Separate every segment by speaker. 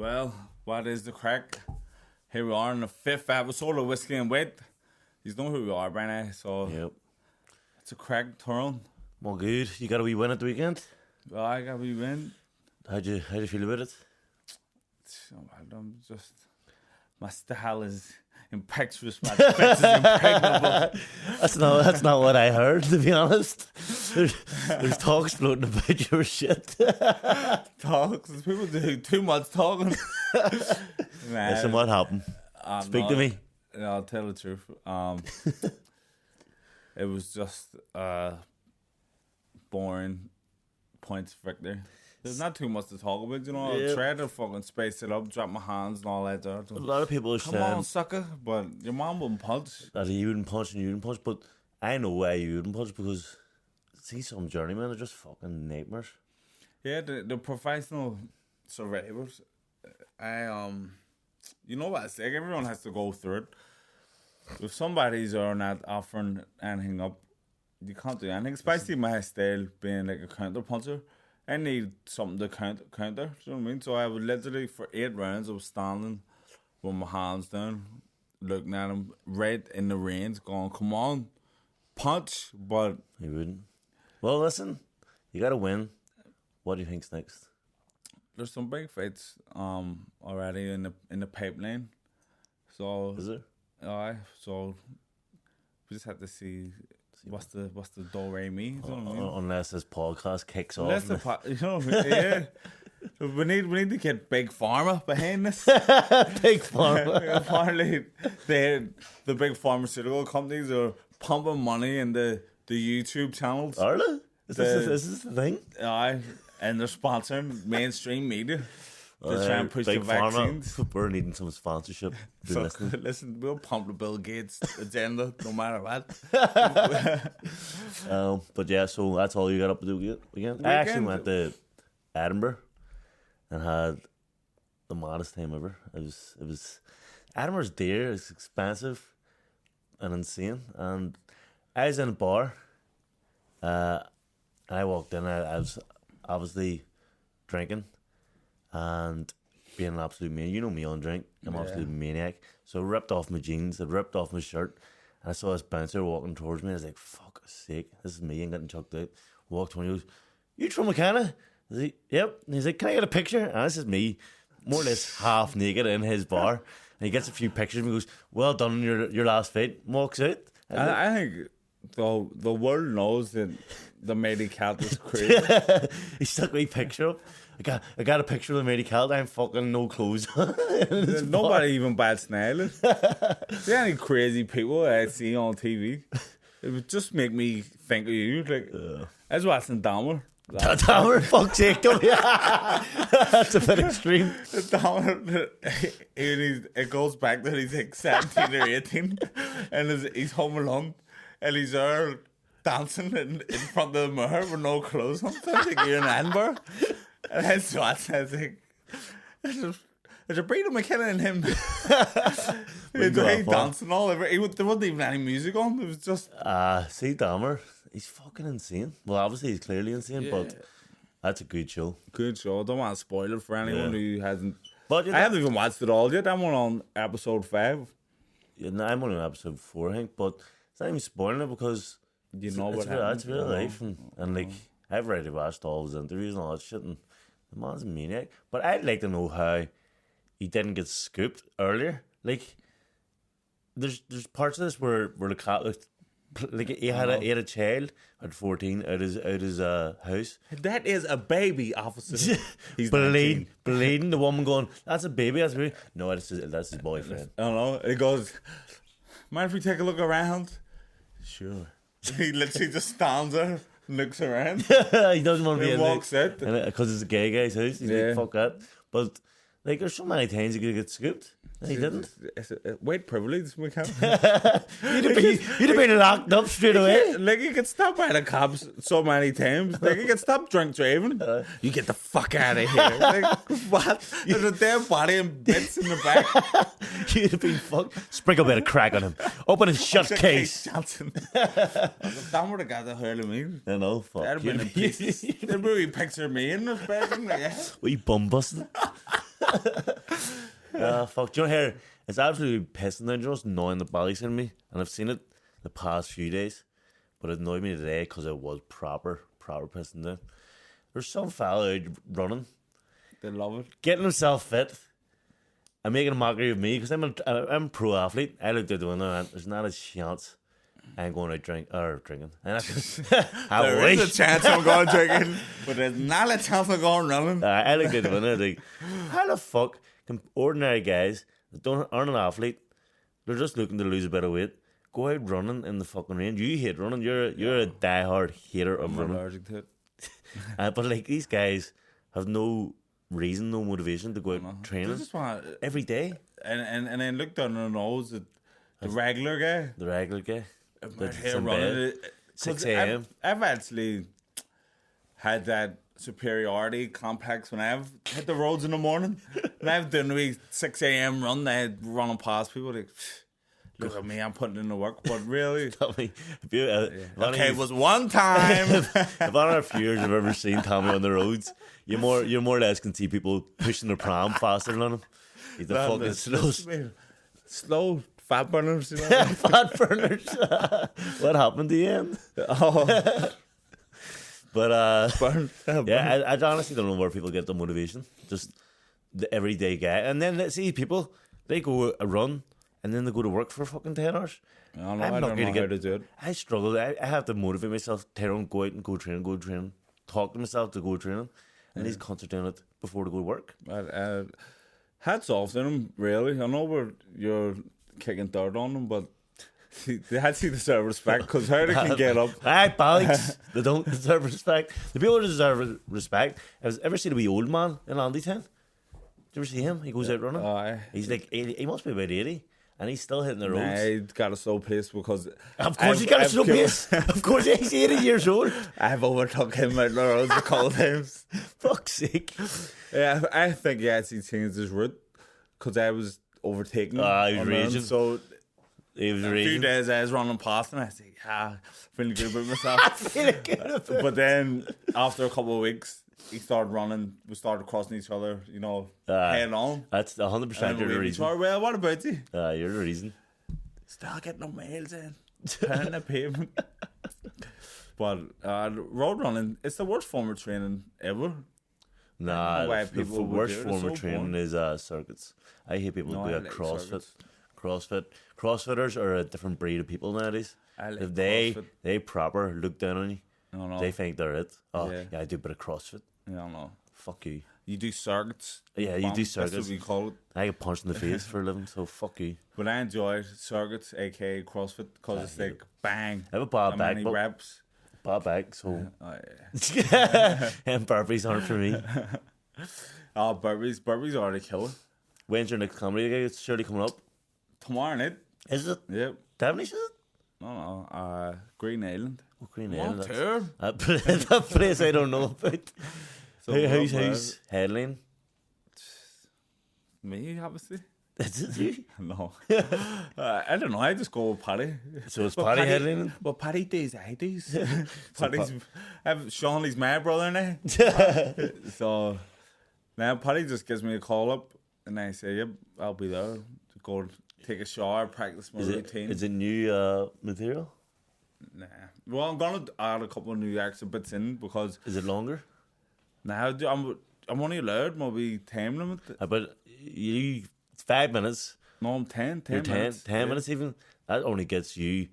Speaker 1: Well, what is the crack? Here we are in the 5th episode of Whiskey and Wit. You know who we are by now, so
Speaker 2: Yep.
Speaker 1: it's a crack, Tyrone.
Speaker 2: Well, good. You got a wee win at the weekend.
Speaker 1: Well, I got we win.
Speaker 2: How'd you feel about it?
Speaker 1: I'm just my style is impetuous. My defense is impregnable.
Speaker 2: That's not what I heard, to be honest. There's talks floating about your shit.
Speaker 1: Talks. People do too much talking.
Speaker 2: Listen, what happened? Speak to me.
Speaker 1: I'll tell the truth. It was just boring points victory. There's not too much to talk about, you know. I tried to fucking space it up, drop my hands and all that.
Speaker 2: A lot of people are
Speaker 1: Come
Speaker 2: saying,
Speaker 1: on, sucker, but your mom wouldn't punch.
Speaker 2: that you wouldn't punch and you wouldn't punch, but I know why you wouldn't punch, because see, some journeymen are just fucking nightmares.
Speaker 1: Yeah, the professional survivors. You know what? It's like everyone has to go through it. If somebody's are not offering anything up, you can't do anything. Especially my style being like a counter puncher. I need something to counter. Do you know what I mean? So I would literally, for 8 rounds, I was standing with my hands down, looking at him right in the range, going, "Come on, punch!" But
Speaker 2: You wouldn't. Well, listen, you got to win. What do you think's next?
Speaker 1: there's some big fights already in the pipeline. So
Speaker 2: Is there?
Speaker 1: so we just have to see what's the do re mi. You know what I mean?
Speaker 2: Unless this podcast kicks
Speaker 1: Unless
Speaker 2: off.
Speaker 1: you know, yeah. We need to get big pharma behind this.
Speaker 2: Big pharma.
Speaker 1: Apparently, the big pharmaceutical companies are pumping money in the YouTube channels.
Speaker 2: Are they? Is this the thing?
Speaker 1: And they're sponsoring mainstream media to try and push the
Speaker 2: Big
Speaker 1: vaccines.
Speaker 2: Pharma. We're needing some sponsorship.
Speaker 1: So, listen, we'll pump the Bill Gates agenda no matter what.
Speaker 2: But yeah, so that's all you got up to do weekend. I actually went to Edinburgh and had the maddest time ever. It was Edinburgh's dear, it's expensive and insane. And I was in a bar. I walked in. I was obviously drinking and being an absolute maniac. You know me on drink. I'm an absolute maniac. So I ripped off my jeans. I ripped off my shirt. And I saw this bouncer walking towards me. I was like, fuck's sake, this is me. I'm getting chucked out. Walked when he goes, "You from McKenna?" I was like, "Yep." And he's like, "Can I get a picture?" And this is me, more or less half naked in his bar. And he gets a few pictures of me and goes, "Well done on your last fight." And walks out.
Speaker 1: I think the world knows that the Matey Cat is crazy.
Speaker 2: He stuck me picture up. I got a picture of the Matey Cat. I'm fucking no clothes.
Speaker 1: Nobody even bats an eyelid. The only crazy people I see on TV. It would just make me think of you. Like I was watching Dahmer.
Speaker 2: Dahmer, fuck's sake, don't you? That's a bit extreme.
Speaker 1: Dahmer, it goes back that he's like 17 or 18, and he's home alone, and he's there dancing in front of the mirror with no clothes on. So I think you're in Edinburgh. And I was watching, I was like, there's a breed of McKenna in him. He's dancing all over. There wasn't even any music on. It was just...
Speaker 2: See, Dahmer, he's fucking insane. Well, obviously he's clearly insane, but that's a good show.
Speaker 1: Good show. I don't want to spoil it for anyone who hasn't...
Speaker 2: But
Speaker 1: I haven't even watched it all yet. I'm on episode 5.
Speaker 2: Yeah, no, I'm only on episode 4, I think, but it's not even spoiling it because
Speaker 1: You know what happens.
Speaker 2: It's real life, and like, I've already watched all his interviews and all that shit, and the man's a maniac. But I'd like to know how he didn't get scooped earlier. Like, there's parts of this where the cat, like he had a child at 14 out his house.
Speaker 1: That is a baby, officer. He's
Speaker 2: bleeding. The woman going, "That's a baby. That's a baby." No, that's his boyfriend.
Speaker 1: I don't know. He goes, "Mind if we take a look around?"
Speaker 2: Sure.
Speaker 1: He literally just stands there, looks around.
Speaker 2: He doesn't want to be in there.
Speaker 1: Walks out.
Speaker 2: Because it's a gay guy's house. He's like, fuck that. But, like, there's so many times he could get scooped. And he didn't.
Speaker 1: It's a white privilege, we can't.
Speaker 2: You'd have been locked up straight away.
Speaker 1: Like, you get stopped by the cops so many times. Like, you get stopped drunk driving. You get the fuck out of here. Like, what? There's a dead body and bits in the back.
Speaker 2: You'd have been fucked. Sprinkle a bit of crack on him. Open his shut case.
Speaker 1: Johnson. That would have got the hell of me.
Speaker 2: I know, fuck.
Speaker 1: That'd have been a piece. They'd really picture me in the bedroom. Like,
Speaker 2: Were you bum busting? Fuck, do you know here? It's absolutely pissing down. Do you know what's annoying the bollocks in me? And I've seen it the past few days, but it annoyed me today because it was proper pissing down. There's some fella out running,
Speaker 1: They love it.
Speaker 2: getting himself fit, and making a mockery of me because I'm a pro athlete. I looked out the window and there's not a chance I'm going out drinking. And I
Speaker 1: There
Speaker 2: wish.
Speaker 1: is a chance I'm going drinking, but there's not a chance I'm going running.
Speaker 2: I looked out the window and like, how the fuck can ordinary guys that aren't an athlete, they're just looking to lose a bit of weight, go out running in the fucking rain? You hate running. You're a diehard hater of
Speaker 1: I'm
Speaker 2: running.
Speaker 1: allergic to it.
Speaker 2: But like these guys have no reason, no motivation to go out
Speaker 1: They
Speaker 2: training
Speaker 1: just want
Speaker 2: every day.
Speaker 1: and then look down their nose at the regular guy.
Speaker 2: The regular guy.
Speaker 1: Right
Speaker 2: That's
Speaker 1: here
Speaker 2: in
Speaker 1: running
Speaker 2: bed.
Speaker 1: it.
Speaker 2: 6
Speaker 1: 'Cause
Speaker 2: a.m.
Speaker 1: I've actually had that superiority complex when I've hit the roads in the morning. And I've done a wee 6 a.m. run. They running past people. Like, look at me, I'm putting in the work. But really,
Speaker 2: Tell me, if you, if any
Speaker 1: okay,
Speaker 2: of
Speaker 1: it
Speaker 2: you-
Speaker 1: was one time.
Speaker 2: if any of our viewers have ever seen Tommy on the roads, you more or less can see people pushing their pram faster than him. He's the fucking
Speaker 1: It's
Speaker 2: slowest
Speaker 1: slow fat burners, you know.
Speaker 2: fat burners. What happened to you?
Speaker 1: Oh,
Speaker 2: But
Speaker 1: burn.
Speaker 2: yeah, I honestly don't know where people get the motivation. Just the everyday guy, and then see people, they go a run and then they go to work for fucking 10 hours.
Speaker 1: I don't know,
Speaker 2: I'm
Speaker 1: I
Speaker 2: not
Speaker 1: don't
Speaker 2: gonna
Speaker 1: know how
Speaker 2: get-
Speaker 1: to do it.
Speaker 2: I struggle. I have to motivate myself. Tyrone, go out and go training. Talk to myself to go training, and these cunts are doing it before they go to work.
Speaker 1: Hats off to them, really. I know you're kicking dirt on them, but they actually deserve respect because how they can get up.
Speaker 2: Aye, bollocks. They don't deserve respect. The people who deserve respect. Have you ever seen a wee old man in Andytown? Did you ever see him? He goes out running.
Speaker 1: Aye.
Speaker 2: He's like 80, he must be about 80, and he's still hitting the roads.
Speaker 1: Nah, he's got a slow pace because
Speaker 2: Of course, he's got a slow pace. Of course, he's 80 years old.
Speaker 1: I've overtook him out the roads a couple times.
Speaker 2: Fuck's sake.
Speaker 1: Yeah, I think he actually changed his route because I was overtaking.
Speaker 2: He was
Speaker 1: on
Speaker 2: raging.
Speaker 1: them. So
Speaker 2: He was
Speaker 1: a few
Speaker 2: raging.
Speaker 1: days I was running past and I said, feeling good about myself. But then after a couple of weeks, he started running. We started crossing each other, you know, head on.
Speaker 2: That's 100%
Speaker 1: And
Speaker 2: you're the
Speaker 1: we
Speaker 2: reason.
Speaker 1: started, well, what about you?
Speaker 2: You're the reason.
Speaker 1: Still getting no miles in. Turning the pavement. But road running, it's the worst form of training ever.
Speaker 2: Nah,
Speaker 1: why
Speaker 2: the
Speaker 1: people would
Speaker 2: worst
Speaker 1: do it.
Speaker 2: form
Speaker 1: It's
Speaker 2: of
Speaker 1: so
Speaker 2: training
Speaker 1: boring.
Speaker 2: is circuits. I hate people
Speaker 1: No,
Speaker 2: who do
Speaker 1: I
Speaker 2: a
Speaker 1: like
Speaker 2: CrossFit.
Speaker 1: circuits.
Speaker 2: Crossfitters are a different breed of people nowadays.
Speaker 1: I like
Speaker 2: If
Speaker 1: CrossFit.
Speaker 2: they proper look down on you,
Speaker 1: No.
Speaker 2: they think they're it. Oh,
Speaker 1: Yeah.
Speaker 2: yeah, I do a bit of CrossFit.
Speaker 1: I don't know.
Speaker 2: Fuck you.
Speaker 1: You do circuits.
Speaker 2: Yeah, you do
Speaker 1: That's
Speaker 2: circuits.
Speaker 1: what we call it.
Speaker 2: I get punched in the face for a living, so fuck you.
Speaker 1: But I enjoy circuits, aka CrossFit, because it's like bang.
Speaker 2: I have a bad
Speaker 1: how
Speaker 2: back,
Speaker 1: many
Speaker 2: but
Speaker 1: reps.
Speaker 2: bad back, so
Speaker 1: Oh, yeah.
Speaker 2: and burpees aren't for me.
Speaker 1: Oh, Burpees already killer.
Speaker 2: When's your next comedy gig? It's surely coming up.
Speaker 1: Tomorrow night.
Speaker 2: Is it?
Speaker 1: Yep.
Speaker 2: Devonish, is it?
Speaker 1: No. Green Island.
Speaker 2: Oh, Green
Speaker 1: I'm
Speaker 2: Island.
Speaker 1: on
Speaker 2: that's-
Speaker 1: tour.
Speaker 2: That place I don't know about.
Speaker 1: So
Speaker 2: Who's headline?
Speaker 1: me, obviously.
Speaker 2: Is it you?
Speaker 1: No. I don't know. I just go with Paddy.
Speaker 2: So it's
Speaker 1: But
Speaker 2: Paddy headlining?
Speaker 1: Well, Paddy days, I days. Shawnee's my brother now. So now Paddy just gives me a call up and I say, yep, I'll be there. To go take a shower, practice my routine.
Speaker 2: Is it new material?
Speaker 1: Nah. Well, I'm going to add a couple of new extra bits in because
Speaker 2: Is it longer?
Speaker 1: now I'm only allowed maybe time limit.
Speaker 2: But you, it's 5 minutes.
Speaker 1: No, I'm 10
Speaker 2: You're 10
Speaker 1: minutes.
Speaker 2: 10 minutes even. That only gets you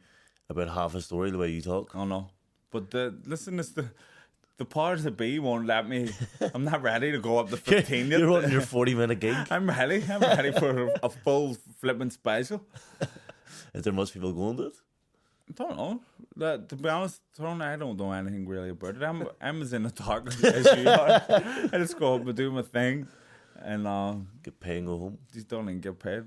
Speaker 2: about half a story the way you talk.
Speaker 1: Oh no. But listen, it's the powers that be won't let me. I'm not ready to go up to 15 yet.
Speaker 2: You're on your 40-minute gig.
Speaker 1: I'm ready for a full flipping special.
Speaker 2: Is there much people going to it?
Speaker 1: I don't know. To be honest, Tyrone, I don't know anything really about it. I'm as in the dark as you are. I just go up and do my thing, and
Speaker 2: Get paid and go home.
Speaker 1: just don't even get paid.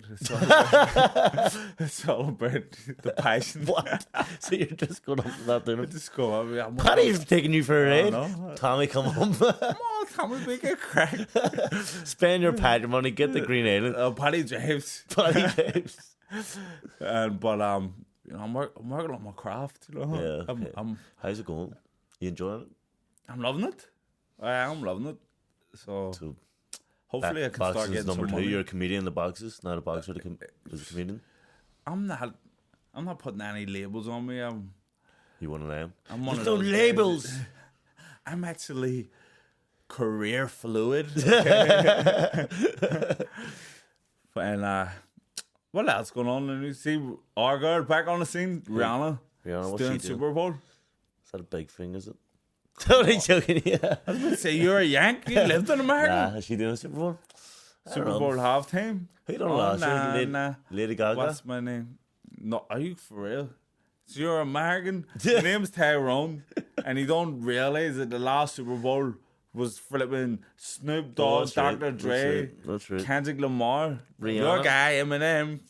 Speaker 1: It's all about the passion.
Speaker 2: What? So you're just going up and not doing
Speaker 1: I
Speaker 2: it?
Speaker 1: just go up. I'm
Speaker 2: Paddy's taking you for a ride.
Speaker 1: no.
Speaker 2: Tommy, come home.
Speaker 1: Come on, Tommy, make it crack.
Speaker 2: Spend your patrimony, get the Green Island.
Speaker 1: Paddy James.
Speaker 2: Paddy James.
Speaker 1: But you know, I'm working on my craft. You know,
Speaker 2: Yeah, okay.
Speaker 1: I'm
Speaker 2: How's it going? You enjoying it?
Speaker 1: loving it. I am loving it. So
Speaker 2: So
Speaker 1: Hopefully I can
Speaker 2: boxes
Speaker 1: start getting
Speaker 2: number
Speaker 1: some
Speaker 2: 2.
Speaker 1: money.
Speaker 2: You're a comedian in the boxes, not a boxer. Is a comedian.
Speaker 1: I'm not putting any labels on me.
Speaker 2: You one of them?
Speaker 1: I'm one
Speaker 2: There's
Speaker 1: of
Speaker 2: no
Speaker 1: those
Speaker 2: labels.
Speaker 1: guys. I'm actually career fluid. And what else going on? And you see our girl back on the scene, Rihanna.
Speaker 2: Rihanna,
Speaker 1: She's
Speaker 2: what's
Speaker 1: doing
Speaker 2: she doing?
Speaker 1: Super Bowl.
Speaker 2: Is that a big thing? Is it? Totally joking. Yeah.
Speaker 1: I was going to say you're a Yank. You lived in America.
Speaker 2: Nah, is she doing a Super Bowl?
Speaker 1: Super Bowl halftime.
Speaker 2: Who done last year?
Speaker 1: Nah.
Speaker 2: Lady Gaga.
Speaker 1: What's my name? No, are you for real? So you're American. Your name's Tyrone, and you don't realize that the last Super Bowl was flipping Snoop Dogg,
Speaker 2: that's right,
Speaker 1: Dr. Dre,
Speaker 2: that's right.
Speaker 1: Kendrick Lamar,
Speaker 2: Rihanna.
Speaker 1: your guy Eminem,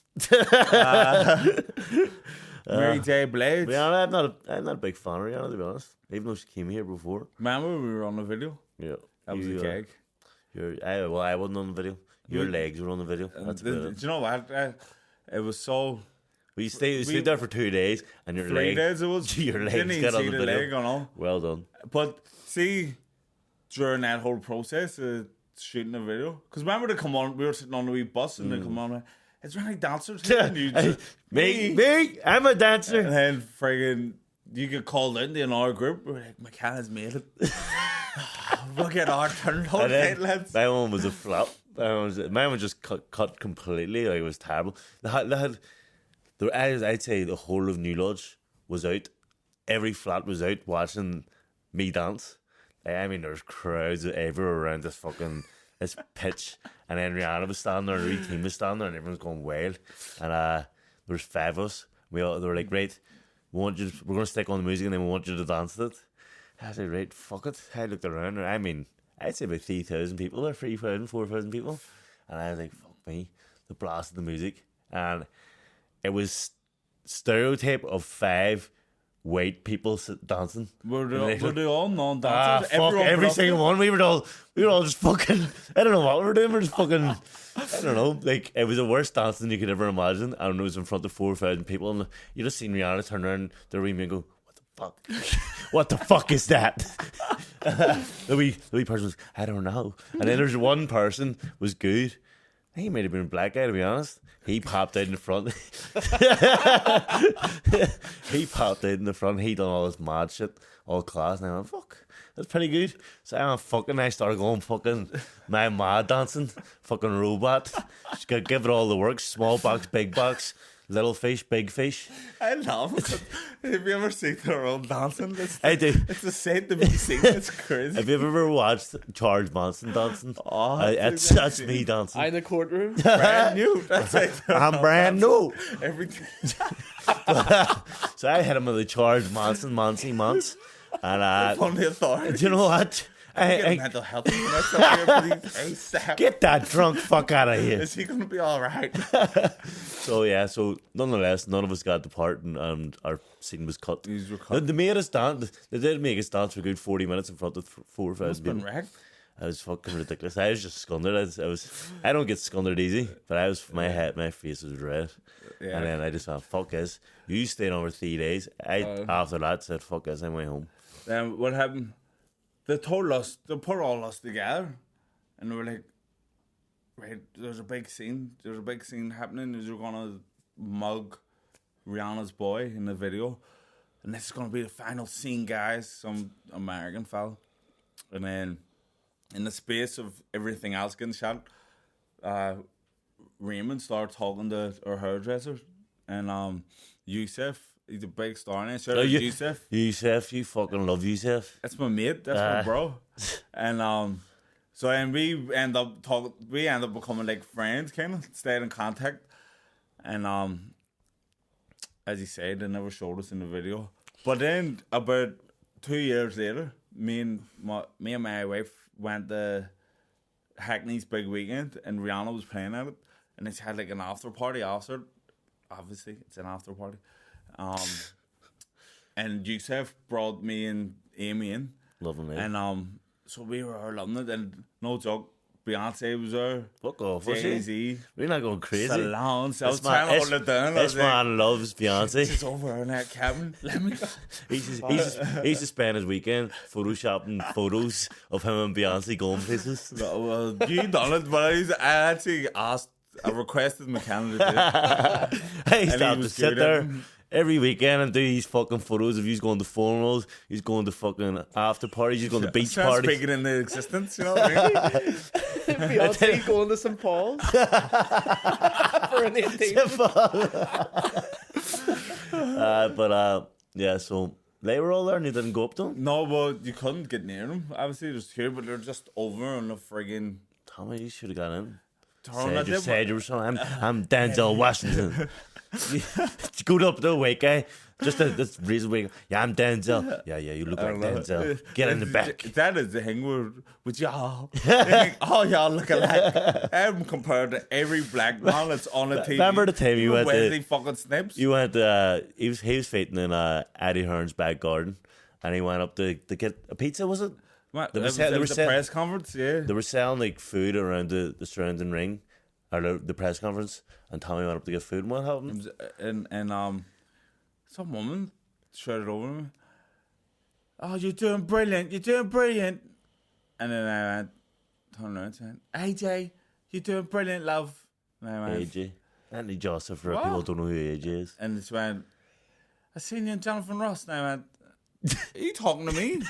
Speaker 1: Mary J. Blige.
Speaker 2: Rihanna, I'm not a big fan of Rihanna, to be honest. Even though she came here before.
Speaker 1: Remember we were on the video?
Speaker 2: Yeah.
Speaker 1: That was a gag.
Speaker 2: I wasn't on the video. Your legs were on the video. That's about it.
Speaker 1: Do you know what? It was so.
Speaker 2: We stayed there for 2 days, and your
Speaker 1: 3
Speaker 2: legs.
Speaker 1: days it was.
Speaker 2: Your legs
Speaker 1: Didn't even
Speaker 2: got on
Speaker 1: see
Speaker 2: the
Speaker 1: the
Speaker 2: video.
Speaker 1: leg or no.
Speaker 2: Well done.
Speaker 1: But see, during that whole process of shooting the video, because remember they come on, we were sitting on the wee bus and they come on, like, is there any dancers here? And you just,
Speaker 2: Me, I'm a dancer.
Speaker 1: And then friggin' you get called into another group. We're like, McKenna's made it. We'll get our turn. Okay, lads.
Speaker 2: My one was a flop. Mine was just cut completely. Like, it was terrible. I'd say the whole of New Lodge was out. Every flat was out watching me dance. I mean, there's crowds everywhere around this pitch. And then Rihanna was standing there, and the wee team was standing there, and everyone's going wild. And there was 5 of us. They were like, right, we're going to stick on the music, and then we want you to dance to it. I was like, right, fuck it. I looked around, and I mean, I'd say about 3,000 people there, 3,000, 4,000 people. And I was like, fuck me. They blasted the music. And it was stereotype of 5 white people dancing.
Speaker 1: Were they all non-dancers?
Speaker 2: Every single one. We were all just fucking, I don't know what we were doing. We were just fucking, I don't know. Like, it was the worst dancing you could ever imagine. And it was in front of 4,000 people. And you just seen Rihanna turn around their wee and go, what the fuck? What the fuck is that? the wee person was, I don't know. And then there's one person was good. I think he might have been a black guy, to be honest. He popped out in the front. He popped out in the front. He done all this mad shit, all class. And I went, fuck, that's pretty good. So I started going fucking my mad dancing, fucking robot. Just gotta give it all the works. Small box, big box, little fish, big fish.
Speaker 1: I love it. Have you ever seen their own dancing?
Speaker 2: I do.
Speaker 1: It's a sight to be seen. It's crazy.
Speaker 2: Have you ever watched Charles Manson dancing?
Speaker 1: Oh,
Speaker 2: that's me dancing.
Speaker 3: In the courtroom.
Speaker 1: Brand new. That's it.
Speaker 2: I'm brand new.
Speaker 1: Everything.
Speaker 2: So I hit him with the Charles Manson, Mance. And
Speaker 1: On the authority.
Speaker 2: do you know what?
Speaker 1: Get mental health units up here, please. ASAP.
Speaker 2: Get that drunk fuck out of here.
Speaker 1: Is he going to be all right?
Speaker 2: So nonetheless, none of us got the part, and our scene was cut.
Speaker 1: These were cut.
Speaker 2: They made us dance. They did make us dance for a good 40 minutes in front of 4 or 5
Speaker 1: It's been
Speaker 2: people.
Speaker 1: wrecked.
Speaker 2: I was fucking ridiculous. I was just scundered. I don't get scundered easy, but my face was red.
Speaker 1: Yeah.
Speaker 2: And then I just thought, fuck this. You stayed on for 3 days. After that said, fuck this, I'm way home.
Speaker 1: Then what happened? They told us, they put all us together, and they were like, right, there's a big scene happening. You're gonna mug Rihanna's boy in the video, and this is gonna be the final scene, guys. Some American fella, and then in the space of everything else getting shot, Raymond started talking to our hairdresser, and Yusuf, he's a big star now. Shout out to Yusuf.
Speaker 2: Yusuf, you fucking love Yusuf.
Speaker 1: That's my mate. That's my bro. And so then we end up becoming like friends, kind of stayed in contact. And as you said, they never showed us in the video. But then about 2 years later, me and my wife went to Hackney's big weekend, and Rihanna was playing at it, and they had like an after party after. Obviously, it's an after party. And Yusuf brought me and Amy in.
Speaker 2: Loving me.
Speaker 1: And so we were all loving it, and no joke, Beyonce was there.
Speaker 2: Fuck off, was she?
Speaker 1: Jay-Z.
Speaker 2: We're not going crazy.
Speaker 1: Salon. So I was trying to hold it down.
Speaker 2: This man loves Beyonce.
Speaker 1: It's over in that cabin. Let me go.
Speaker 2: He used to spend his weekend photoshopping photos of him and Beyonce going places.
Speaker 1: No, well, you done it, but I actually I requested McKenna to do it.
Speaker 2: He used to have to sit there every weekend and do these fucking photos of you going to formals, he's going to fucking after parties, he's going to beach parties.
Speaker 1: Speaking into existence, you know what I mean?
Speaker 3: Beyonce going to St. Paul's for an 18th.
Speaker 2: Yeah, so they were all there and you didn't go up to them?
Speaker 1: No, but you couldn't get near them. Obviously, just here, but they're just over on the friggin'.
Speaker 2: Tommy, you should have got in.
Speaker 1: Tyrone,
Speaker 2: Said you were something. I'm Denzel Washington. Go up to the wake guy. Just this reason we. Yeah, I'm Denzel. Yeah, you look like Denzel. Get in the back.
Speaker 1: That is the thing with y'all. Think, oh, y'all look alike. I'm compared to every black man that's on the TV.
Speaker 2: Remember the time you went
Speaker 1: Wesley fucking Snipes?
Speaker 2: You went. He was fighting in Eddie Hearn's back garden, and he went up to get a pizza. Was it?
Speaker 1: There was a press conference. Yeah,
Speaker 2: they were selling like food around the surrounding ring, or the press conference, and Tommy went up to get food. And what happened?
Speaker 1: And some woman shouted over me, "Oh, you're doing brilliant! You're doing brilliant!" And then I went, turned around and said, "AJ, you're doing brilliant, love." And I went,
Speaker 2: AJ, Anthony Joseph. For people who don't know who AJ is,
Speaker 1: and it's went, "I seen you in Jonathan Ross." And I went, "Are you talking to me?"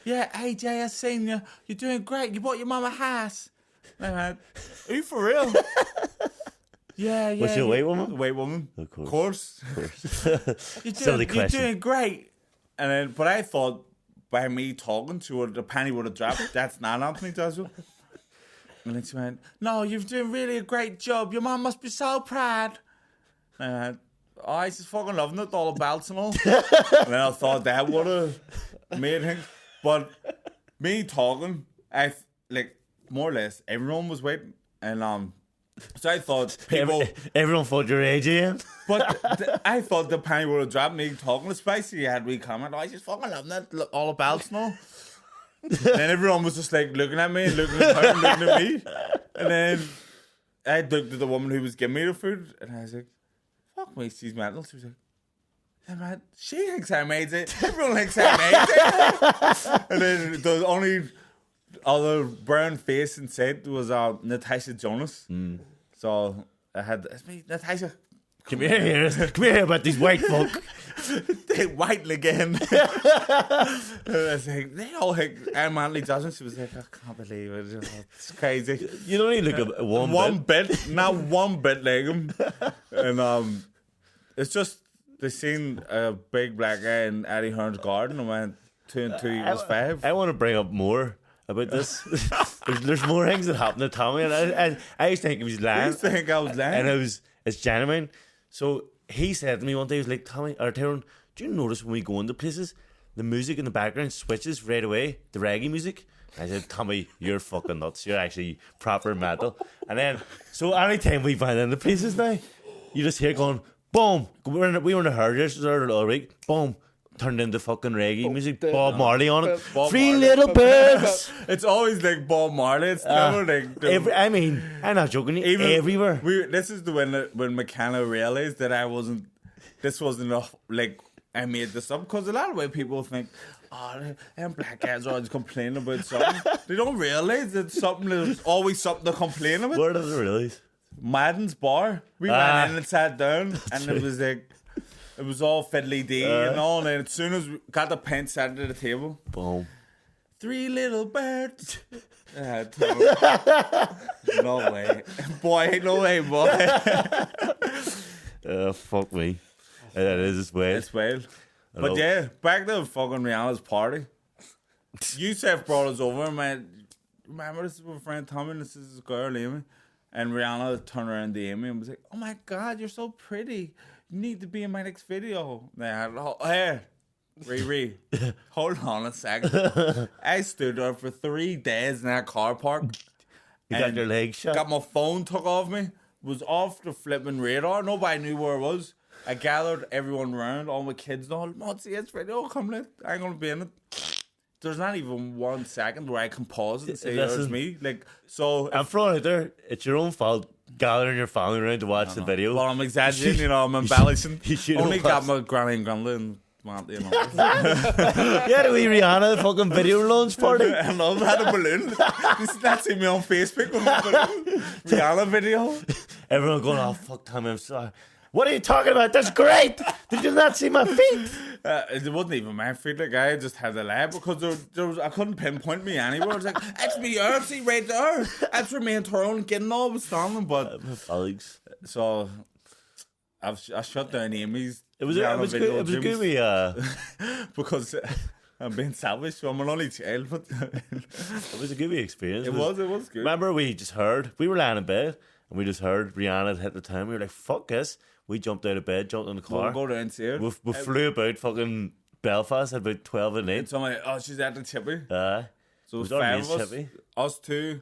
Speaker 1: "Yeah, AJ, I seen you. You're doing great. You bought your mum a house." And I went, "Are you for real?" Yeah.
Speaker 2: Was she a white woman?
Speaker 1: White woman.
Speaker 2: Of
Speaker 1: course.
Speaker 2: Silly question.
Speaker 1: You're doing great. And then, but I thought by me talking to her, the penny would have dropped. That's not Anthony Joshua. And then she went, "No, you're doing really a great job. Your mum must be so proud." And I went, "Oh, I just fucking loving it, all the belts and all." And then I thought that would have made things. But me talking, more or less, everyone was waiting. And so I thought people...
Speaker 2: Everyone thought you were AJ.
Speaker 1: But I thought the penny would have dropped me talking. Especially you had me comment, "I just fucking love that, all the belts and all." And everyone was just like looking at me, looking at her, looking at me. And then I looked at the woman who was giving me the food, and I was like, "Fuck me, she's mental." She was like, "Yeah, man, she thinks I'm AJ. Everyone thinks I'm AJ." And then the only other brown face in sight was Natasha Jonas. So I had, "It's me, Natasha.
Speaker 2: Come here about these white folk."
Speaker 1: They white again. I was like, they all think I'm Anthony Johnson. She was like, "I can't believe it. It's crazy."
Speaker 2: You don't even look at
Speaker 1: one bit, not one bit like him. And it's just they seen a big black guy in Eddie Hearn's garden and went 2 and 2 equals 5.
Speaker 2: I want to bring up more about this. there's more things that happened to Tommy, and I used to think he was lying.
Speaker 1: I used to think I was lying,
Speaker 2: and it's genuine. So he said to me one day, he was like, "Tommy or Tyrone, do you notice when we go into places, the music in the background switches right away, the reggae music?" I said, "Tommy, you're fucking nuts. You're actually proper metal." And then, so anytime we find in the places now, you just hear going, boom. We were in the hairdressers all week. Boom. Turned into fucking reggae music. Bob Marley on it. Three little birds.
Speaker 1: It's always like Bob Marley. It's never like...
Speaker 2: I'm not joking. Even everywhere.
Speaker 1: This is when McKenna realised that this wasn't enough, like, I made this up. Because a lot of way people think, "Oh, them black guys are always complaining about something." They don't realise that there's always something to complain about.
Speaker 2: Where does it realise?
Speaker 1: Madden's bar. We went in and sat down, and it was like, it was all fiddly dee and all. And then as soon as we got the pen sat at the table,
Speaker 2: boom.
Speaker 1: 3 little birds. No way, boy, no way, boy.
Speaker 2: Fuck me. That is as well.
Speaker 1: It's wild. But yeah, back to fucking Rihanna's party. Yusef brought us over, man. Remember, this is my friend Tommy, and this is his girl Amy. And Rihanna turned around to Amy and was like, "Oh my God, you're so pretty. You need to be in my next video." Hey, Riri, hold on a second. I stood there for 3 days in that car park.
Speaker 2: You got your legs shut?
Speaker 1: Got my phone took off me. Was off the flipping radar. Nobody knew where it was. I gathered everyone around, all my kids and all. "Let's see this video coming in. I ain't going to be in it." there's not even 1 second where I can pause and say,
Speaker 2: Listen.
Speaker 1: "It's me." Like, so.
Speaker 2: I'm throwing it there. It's your own fault. Gathering your family around to watch the video.
Speaker 1: Well, I'm exaggerating, you know. I'm embellishing.
Speaker 2: you should
Speaker 1: Only
Speaker 2: have
Speaker 1: got
Speaker 2: watched.
Speaker 1: my granny and grandma and you know.
Speaker 2: Yeah, the wee Rihanna fucking video launch party.
Speaker 1: I love had a balloon. You see that see me on Facebook with my balloon Rihanna video.
Speaker 2: Everyone going, oh fuck, Tommy, I'm sorry. What are you talking about? That's great. Did you not see my feet?
Speaker 1: It wasn't even my feet. Like I just had a laugh because there was I couldn't pinpoint me anywhere. I was like, it's me, see right there. That's where me and Tyrone getting all was standing. But
Speaker 2: Alex.
Speaker 1: so I shut down Amy's.
Speaker 2: It was good. It was a good wee,
Speaker 1: because I'm being selfish. So I'm an only child, but
Speaker 2: it was a good wee experience.
Speaker 1: it was good.
Speaker 2: Remember, we were lying in bed and we just heard Rihanna had hit the time. We were like, fuck this. We jumped out of bed, jumped in the car.
Speaker 1: We'll go down and see her.
Speaker 2: We flew about fucking Belfast at about 12 at night.
Speaker 1: And so I'm like, oh, she's at the chippy.
Speaker 2: So
Speaker 1: So
Speaker 2: was
Speaker 1: it was
Speaker 2: our
Speaker 1: 5
Speaker 2: mates
Speaker 1: of us.
Speaker 2: chippy?
Speaker 1: Us two,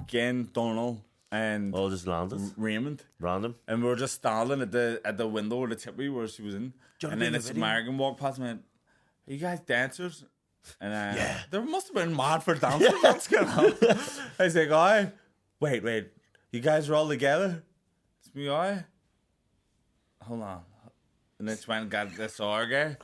Speaker 1: Gen, Donald, and
Speaker 2: All just landed.
Speaker 1: Raymond.
Speaker 2: Random.
Speaker 1: And we were just standing at the window of the chippy where she was in.
Speaker 2: Do you
Speaker 1: And
Speaker 2: wanna
Speaker 1: then
Speaker 2: be in
Speaker 1: this
Speaker 2: the video?
Speaker 1: American walked past me and went, are you guys dancers? And they must have been mad for dancing. What's going on? I was like, aye. Wait. You guys are all together? It's me, aye. Hold on. And then she went and got this other guy.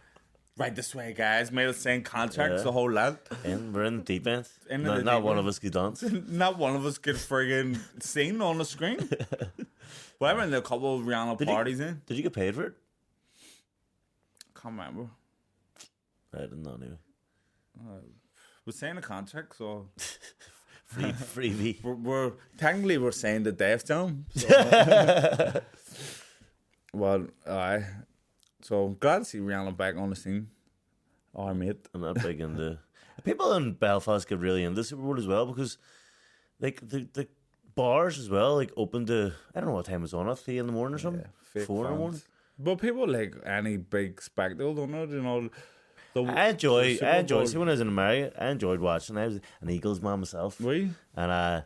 Speaker 1: Right this way, guys. Made us sign contracts,
Speaker 2: Yeah.
Speaker 1: the whole lot.
Speaker 2: We're in the deep end.
Speaker 1: In
Speaker 2: Not,
Speaker 1: the
Speaker 2: not
Speaker 1: deep
Speaker 2: one
Speaker 1: end.
Speaker 2: of us could dance.
Speaker 1: Not one of us could friggin' sing on the screen. Well, I went to a couple of Rihanna
Speaker 2: Did you-
Speaker 1: parties in.
Speaker 2: Did you get paid for it?
Speaker 1: Can't remember.
Speaker 2: I didn't know anyway.
Speaker 1: We're saying a contract, so
Speaker 2: Freebie.
Speaker 1: we're technically we're saying the Def Jam. So. Well, aye. So glad to see Rihanna back on the scene. Our mate.
Speaker 2: I'm not big into. People in Belfast get really into Super Bowl as well because, like, the bars as well, like, open to, I don't know what time it's on, at 3 in the morning or something?
Speaker 1: Fake
Speaker 2: 4 in the
Speaker 1: fans.
Speaker 2: morning?
Speaker 1: But people like any big spectacle, don't they? You know.
Speaker 2: I enjoy.
Speaker 1: Bowl.
Speaker 2: See, when I was in America, I enjoyed watching. I was an Eagles man myself,
Speaker 1: We?
Speaker 2: and I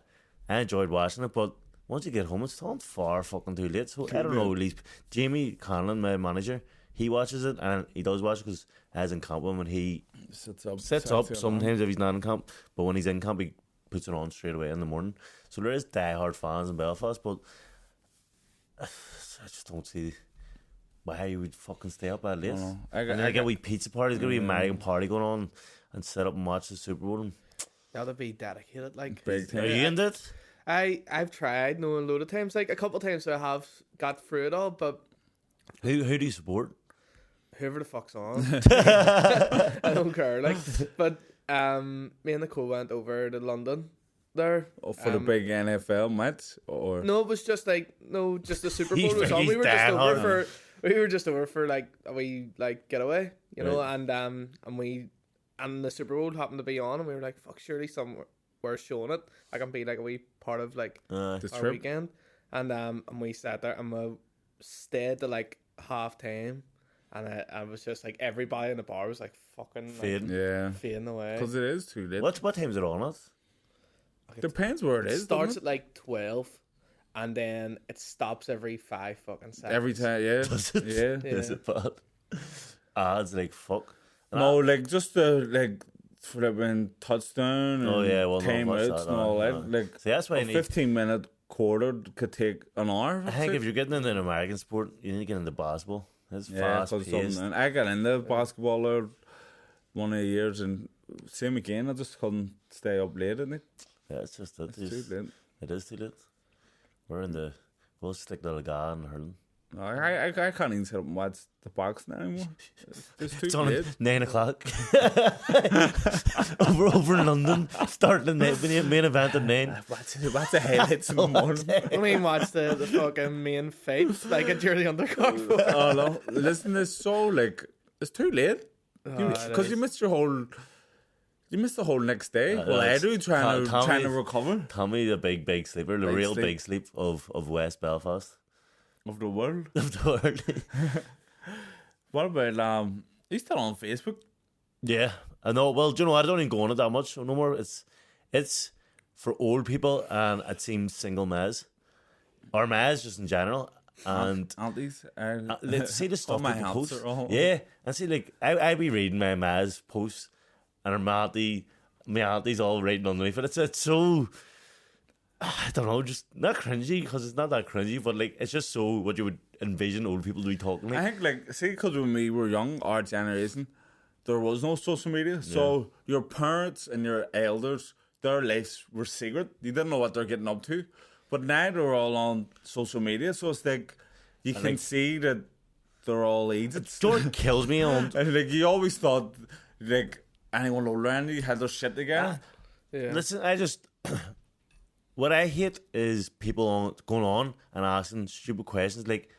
Speaker 2: enjoyed watching it. But once you get home, it's not far fucking too late. So I don't know. At least Jamie Conlon, my manager, he watches it and he does watch it because as in camp when he
Speaker 1: Sits up
Speaker 2: sometimes if he's not in camp, but when he's in camp, he puts it on straight away in the morning. So there is diehard fans in Belfast, but I just don't see why you would fucking stay up that late. And then I get a wee pizza party. There's going to be an American party going on and sit up and watch the Super Bowl. And
Speaker 3: That'll be dedicated, like.
Speaker 1: Big
Speaker 2: are
Speaker 1: time.
Speaker 2: you into it?
Speaker 3: I've tried a load of times, like a couple of times I have got through it all, but
Speaker 2: Who do you support?
Speaker 3: whoever the fuck's on, I don't care. Like, but me and Nicole went over to London there.
Speaker 1: For the big NFL match, or
Speaker 3: No, it was just like just the Super
Speaker 2: He's
Speaker 3: Bowl was on.
Speaker 2: he's
Speaker 3: We were just
Speaker 2: damn
Speaker 3: over
Speaker 2: hard.
Speaker 3: we were just over for like a wee like getaway, you know,
Speaker 1: Right.
Speaker 3: and the Super Bowl happened to be on, and we were like, fuck, surely somewhere we're showing it. I can be like a wee part of like
Speaker 1: the
Speaker 3: our
Speaker 1: trip.
Speaker 3: weekend, and we sat there and we stayed to like half time, and I was just like everybody in the bar was like fucking like,
Speaker 2: Fading.
Speaker 1: Yeah,
Speaker 3: fading away.
Speaker 1: because it is too late.
Speaker 2: What time is it on at?
Speaker 1: Depends where it
Speaker 3: It
Speaker 1: is.
Speaker 3: starts
Speaker 1: doesn't
Speaker 3: at like 12, and then it stops every 5 fucking
Speaker 1: it?
Speaker 3: seconds.
Speaker 1: Every time, yeah,
Speaker 2: Does it?
Speaker 1: yeah.
Speaker 2: Is it bad? Ads like fuck.
Speaker 1: No, like just the like flipping touchdown and
Speaker 2: Oh, yeah, well, no,
Speaker 1: time
Speaker 2: what's
Speaker 1: outs
Speaker 2: that?
Speaker 1: and all
Speaker 2: No,
Speaker 1: that.
Speaker 2: no.
Speaker 1: Like
Speaker 2: See, that's why
Speaker 1: a
Speaker 2: you need.
Speaker 1: 15-minute quarter could take an hour.
Speaker 2: I think if you're getting into an American sport, you need to get into basketball. It's fast paced.
Speaker 1: And I got into basketball there one of the years, and same again. I just couldn't stay up late in it.
Speaker 2: Yeah, it's just that.
Speaker 1: It's too late.
Speaker 2: It is too late. We're in the. We'll stick to the guy and hurling.
Speaker 1: No, I can't even sit up and watch the boxing anymore. It's too
Speaker 2: It's on
Speaker 1: late.
Speaker 2: at 9 o'clock. over in London, starting the main event at 9.
Speaker 1: Watch the highlights in the morning.
Speaker 3: I mean, watch the fucking main fight, like a Jerry Undercard.
Speaker 1: Oh no! Listen, it's so like it's too late because you missed your whole. You missed the whole next day. Well, I
Speaker 2: that's-
Speaker 1: do trying to recover
Speaker 2: Tommy, the big sleeper, the
Speaker 1: Big
Speaker 2: real
Speaker 1: sleep.
Speaker 2: big sleep of West Belfast.
Speaker 1: of the world.
Speaker 2: Of the world.
Speaker 1: What about he's still on Facebook?
Speaker 2: Yeah, I know. Well, do you know, I don't even go on it that much no more. It's for old people, and it seems single maz or maz just in general. And
Speaker 1: Aunties.
Speaker 2: let's see the stuff
Speaker 1: my
Speaker 2: that they
Speaker 1: aunts
Speaker 2: post.
Speaker 1: are all-
Speaker 2: Yeah, and see, like I be reading my maz posts, and my auntie's all writing underneath it. It's so, I don't know, just not cringy, because it's not that cringy, but like it's just so what you would envision old people to be talking like.
Speaker 1: I think, like, see, because when we were young, our generation, there was no social media. So your parents and your elders, their lives were secret. You didn't know what they're getting up to. But now they're all on social media, so it's like you can see that they're all agents.
Speaker 2: Jordan kills me on.
Speaker 1: And like you always thought, like anyone older than you had their shit together.
Speaker 3: Yeah.
Speaker 2: Listen, what I hate is people going on and asking stupid questions like,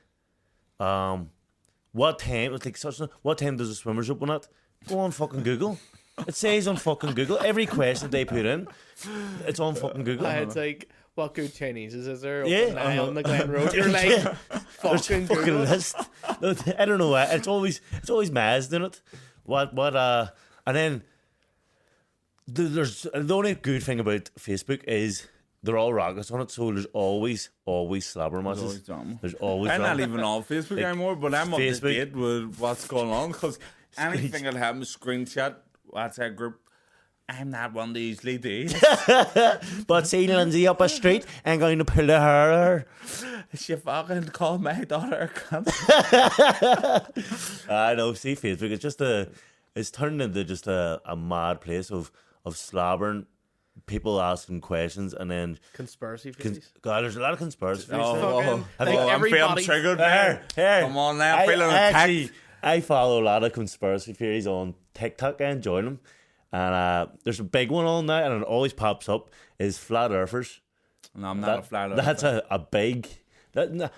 Speaker 2: what time? It's like what time does the swimmers open at? Go on fucking Google. It says on fucking Google. Every question they put in, it's on fucking Google.
Speaker 3: It's like, what good Chinese is there?
Speaker 2: Yeah,
Speaker 3: On the Glen Road. You're like, fucking
Speaker 2: fucking
Speaker 3: Google.
Speaker 2: list. I don't know why. It's always Maz doing it. And then there's the only good thing about Facebook is they're all rockets on it, so there's always slobber matches. There's always
Speaker 1: I'm
Speaker 2: drama.
Speaker 1: not even on Facebook anymore, but I'm up to
Speaker 2: Facebook.
Speaker 1: date with what's going on, because anything that happens, screenshot, WhatsApp group, I'm not one to easily do.
Speaker 2: But see Lindsay up a street, I'm going to pull her.
Speaker 1: She fucking called my daughter a cunt.
Speaker 2: I know. See, Facebook, it's turned into just a mad place of slobbering, people asking questions, and then
Speaker 3: Conspiracy theories.
Speaker 2: God, there's a lot of conspiracy theories.
Speaker 3: Fucking,
Speaker 2: Have
Speaker 3: like
Speaker 2: you-
Speaker 1: I'm feeling
Speaker 3: everybody.
Speaker 1: triggered
Speaker 2: Here,
Speaker 1: there.
Speaker 2: here.
Speaker 1: Come on now, I'm feeling attacked.
Speaker 2: I follow a lot of conspiracy theories on TikTok. I enjoy them. And there's a big one on now, and it always pops up, is flat earthers.
Speaker 1: No, I'm not a flat earther.
Speaker 2: That's a big... and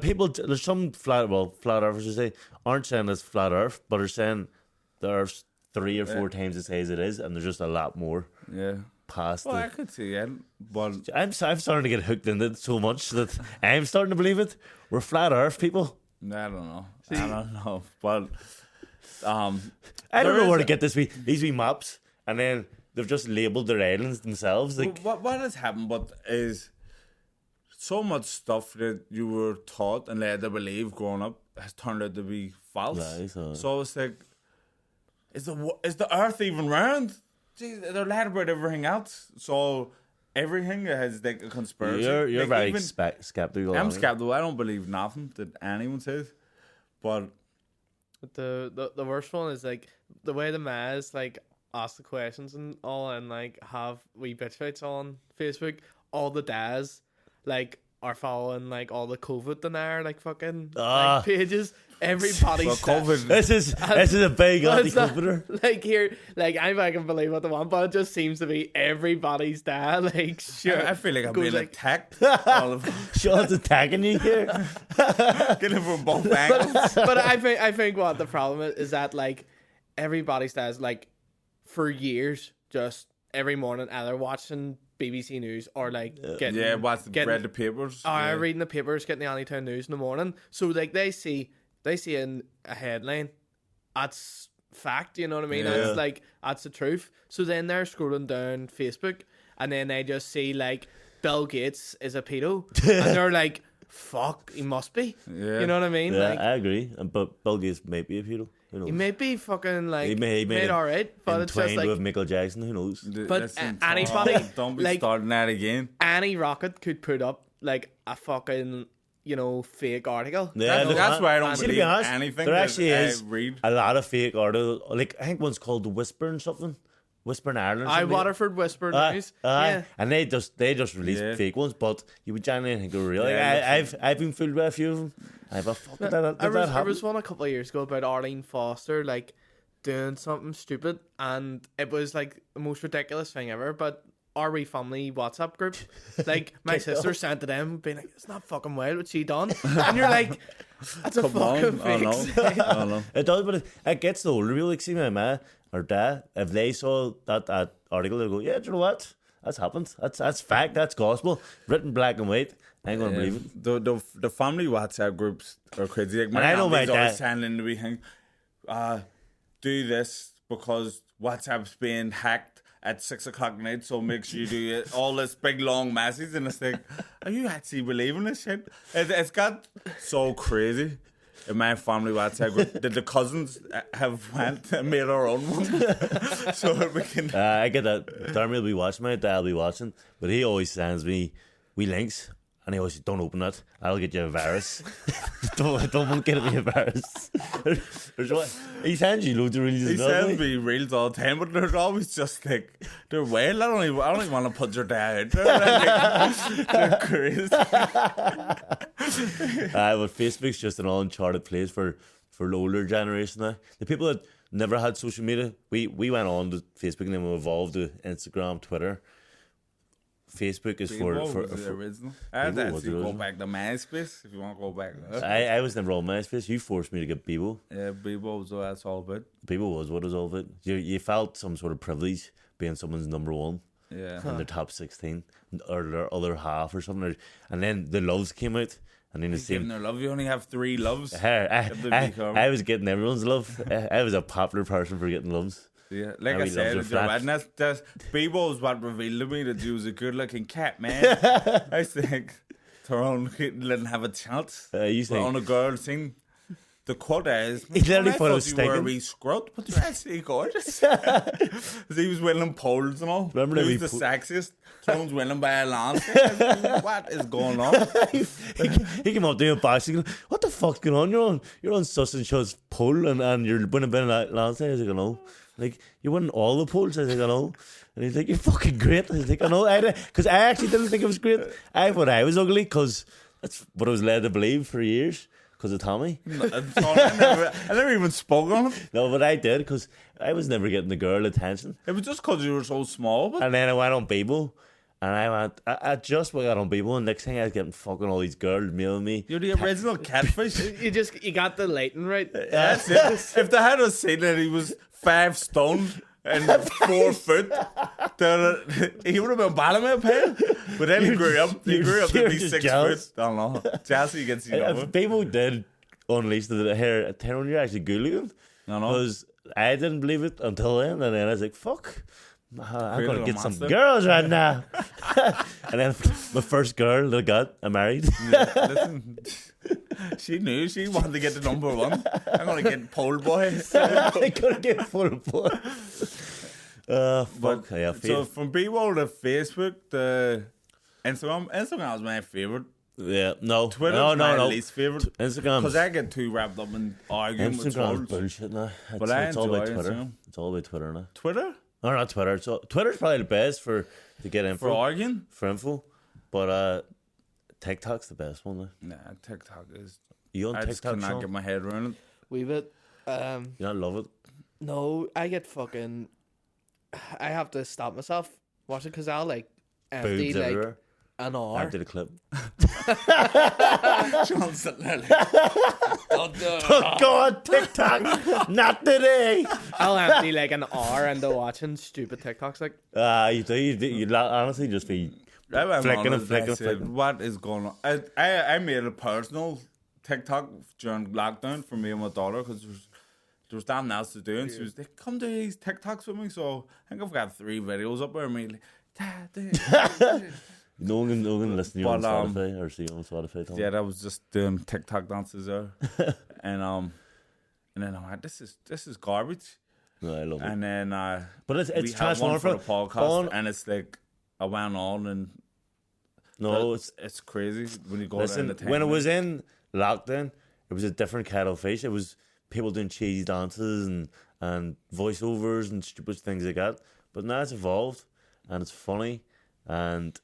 Speaker 2: people... There's some flat earthers who say, aren't saying it's flat earth, but are saying the earth's 3 or 4 times the size it is, and there's just a lot more
Speaker 1: Yeah.
Speaker 2: past
Speaker 1: Well,
Speaker 2: it.
Speaker 1: I could see it, but
Speaker 2: I'm starting to get hooked into it so much that I'm starting to believe it. We're flat earth people.
Speaker 1: I don't know. I don't know. But
Speaker 2: I don't
Speaker 1: there
Speaker 2: know where
Speaker 1: is-
Speaker 2: to get these wee maps, and then they've just labelled their islands themselves. Like,
Speaker 1: what has happened, but is so much stuff that you were taught and led to believe growing up has turned out to be false.
Speaker 2: Lies,
Speaker 1: So it's like, is the Earth even round? Jeez, they're lied about everything else. So everything has like a conspiracy.
Speaker 2: you're
Speaker 1: Like,
Speaker 2: very
Speaker 1: even-
Speaker 2: skeptical.
Speaker 1: I'm
Speaker 2: aren't you?
Speaker 1: skeptical. I don't believe nothing that anyone says. But
Speaker 3: But the worst one is like the way the Maz like ask the questions and all, and like have wee bitch fights on Facebook. All the dads like are following like all the COVID denier like fucking like, pages. Everybody's
Speaker 1: well, COVID.
Speaker 2: This is a big
Speaker 3: It's not-
Speaker 2: anti-comforter.
Speaker 3: like here, like I fucking believe what they want, but it just seems to be everybody's dad. Like sure,
Speaker 1: I feel like I'm
Speaker 3: goes
Speaker 1: being
Speaker 3: like-
Speaker 1: attacked. All of
Speaker 2: Sean's attacking you here.
Speaker 1: getting from both angles.
Speaker 3: But I think what the problem is that like everybody's dad's like for years just every morning either watching BBC News or like getting
Speaker 1: read the papers.
Speaker 3: reading the papers, getting the Anytown News in the morning. So like they see in a headline, that's fact, you know what I mean?
Speaker 2: Yeah.
Speaker 3: That's like that's the truth. So then they're scrolling down Facebook and then they just see like Bill Gates is a pedo and they're like, fuck, he must be.
Speaker 1: Yeah.
Speaker 3: You know what I mean?
Speaker 2: Yeah,
Speaker 3: Like
Speaker 2: I agree. But Bill Gates may be a pedo. Who knows?
Speaker 3: he may be fucking like
Speaker 2: He may
Speaker 3: made alright, but it's just
Speaker 2: entwined
Speaker 3: like
Speaker 2: with Michael Jackson. Who knows?
Speaker 3: But
Speaker 1: Listen,
Speaker 3: anybody,
Speaker 1: don't be
Speaker 3: like-
Speaker 1: starting that again.
Speaker 3: any rocket could put up like a fucking fake article.
Speaker 2: Yeah,
Speaker 1: That's why I don't
Speaker 2: See, to
Speaker 1: believe
Speaker 2: be honest,
Speaker 1: anything
Speaker 2: there
Speaker 1: that
Speaker 2: actually
Speaker 1: I
Speaker 2: is
Speaker 1: read.
Speaker 2: a lot of fake articles. Like I think one's called Whispering something. Whispering Ireland. or something.
Speaker 3: Waterford Whisper
Speaker 2: Aye,
Speaker 3: News.
Speaker 2: aye.
Speaker 3: Yeah.
Speaker 2: And they just release
Speaker 1: Yeah.
Speaker 2: fake ones, but you would genuinely think they were real. Like,
Speaker 1: Yeah,
Speaker 2: I've been fooled by a few of them. I've a fuck did that
Speaker 3: There
Speaker 2: happen?
Speaker 3: was one a couple of years ago about Arlene Foster like doing something stupid, and it was like the most ridiculous thing ever. But our wee family WhatsApp group, like my sister sent to them, being like, "It's not fucking wild what she done," and you're like, "That's a
Speaker 1: Come
Speaker 3: fucking
Speaker 1: on, I
Speaker 3: fake."
Speaker 1: know. I know.
Speaker 2: It does, but it gets the older people. Like, see my ma or dad, if they saw that article, they'll go, "Yeah, do you know what? That's happened. That's fact. That's gospel, written black and white. I ain't gonna believe it."
Speaker 1: The family WhatsApp groups are crazy. Like,
Speaker 2: And I know my
Speaker 1: auntie's always
Speaker 2: dad-
Speaker 1: sending the wee thing, do this because WhatsApp's being hacked at 6 o'clock at night, so make sure you do it. All this big long message, and it's like, are you actually believing this shit? It's got so crazy. in my family WhatsApp group, did the cousins have went and made our own one? So that we can.
Speaker 2: I get that. Dermot will be watching, my dad will be watching, but he always sends me links. And he always says, don't open that. I'll get you a virus. don't get me a virus. He sends you loads of reels.
Speaker 1: He sends me reels all the time, but they're always just like, they're wild. I don't even want to put your dad out there. They're crazy.
Speaker 2: But Facebook's just an uncharted place for the older generation now. The people that never had social media, we went on to Facebook and then we evolved to Instagram, Twitter. Facebook is for
Speaker 1: the original. I'd actually go back to MySpace if you want to go back.
Speaker 2: I was never on MySpace. You forced me to get Bebo.
Speaker 1: Yeah, Bebo was what it's all about.
Speaker 2: Bebo was what it was all about. You felt some sort of privilege being someone's number one.
Speaker 1: Yeah.
Speaker 2: In their top 16 or their other half or something. And then the loves came out. And then the same.
Speaker 1: Their love. You only have 3 loves.
Speaker 2: I was getting everyone's love. I was a popular person for getting loves.
Speaker 1: Yeah, like I said, that's Bebo was what revealed to me that you was a good-looking cat, man. I think Tyrone didn't have a chance. On a girl thing. The quote is,
Speaker 2: he literally thought it was
Speaker 1: you were a wee scrot, but you're actually gorgeous. He was winning polls and all.
Speaker 2: Remember
Speaker 1: he was the sexiest. Tyrone's winning by a landslide. What is going on?
Speaker 2: he came up to me and bicycle. What the fuck's going on? You're on such and such poll and you're winning by a landslide. I was like, I know. Like, you're winning all the polls. I was like, I know. And he's like, you're fucking great. I was like, I know. Because I actually didn't think it was great. I thought I was ugly because that's what I was led to believe for years. Because of Tommy.
Speaker 1: I never even spoke on him.
Speaker 2: No, but I did because I was never getting the girl attention.
Speaker 1: It was just because you were so small. But...
Speaker 2: And then I went on Bebo. And I just got on Bebo. And next thing I was getting fucking all these girls mailing me.
Speaker 1: You're the original catfish.
Speaker 3: you got the lighting right.
Speaker 1: That's it. If they had us seen that he was 5 stone and 4 foot, he would have been balling me a pair. But then he grew up. He grew up to be 6 foot. I don't know. Chelsea gets you over.
Speaker 2: If Bebo did unleash the hair, Tyrone, you're actually good looking.
Speaker 1: I know.
Speaker 2: Because I didn't believe it until then. And then I was like, fuck. I'm going to get some girls right now. And then my first girl that I got, I married.
Speaker 1: Yeah, listen, she knew she wanted to get the number 1. I'm going to get pole boy.
Speaker 2: I'm going to get full boy. Fuck. Yeah,
Speaker 1: so from Bebo to Facebook to Instagram was my favourite.
Speaker 2: Yeah, no.
Speaker 1: Twitter's my least favourite.
Speaker 2: Instagram.
Speaker 1: Because I get too wrapped up in arguing with trolls.
Speaker 2: Instagram's bullshit now.
Speaker 1: It's
Speaker 2: all about
Speaker 1: Twitter.
Speaker 2: Instagram. It's all about Twitter now.
Speaker 1: Twitter?
Speaker 2: No, not Twitter. So Twitter's probably the best to get info.
Speaker 1: For arguing?
Speaker 2: For info. But TikTok's the best one now.
Speaker 1: Nah, TikTok is...
Speaker 2: You on
Speaker 1: I
Speaker 2: TikTok,
Speaker 1: just cannot
Speaker 2: Sean?
Speaker 1: get my head around it.
Speaker 3: We bit.
Speaker 2: You not love it?
Speaker 3: No, I get fucking... I have to stop myself watching because I'll like empty
Speaker 2: Boobs
Speaker 3: like
Speaker 2: everywhere.
Speaker 3: an hour.
Speaker 2: I did a clip.
Speaker 1: Sean's sitting there like,
Speaker 2: Oh God, TikTok, not today.
Speaker 3: I'll empty like an hour into watching stupid TikToks. Like,
Speaker 2: You do. You honestly just be flicking and flicking.
Speaker 1: What is going on? I made a personal TikTok during lockdown for me and my daughter because there was nothing else to do, and she was like, "Come do these TikToks with me." So I think I've got 3 videos up there. Me like, Dad.
Speaker 2: No one can listen to you on Spotify or see you on Spotify. Tom.
Speaker 1: Yeah, that was just doing TikTok dances there, and then I'm like, this is garbage.
Speaker 2: No, I love it.
Speaker 1: And then
Speaker 2: but it's
Speaker 1: transformed for the podcast,
Speaker 2: on,
Speaker 1: and it's like I went on and
Speaker 2: no,
Speaker 1: it's crazy when you go.
Speaker 2: Listen, when it was in lockdown, it was a different kettle of fish. It was people doing cheesy dances and voiceovers and stupid things like that. But now it's evolved and it's funny and.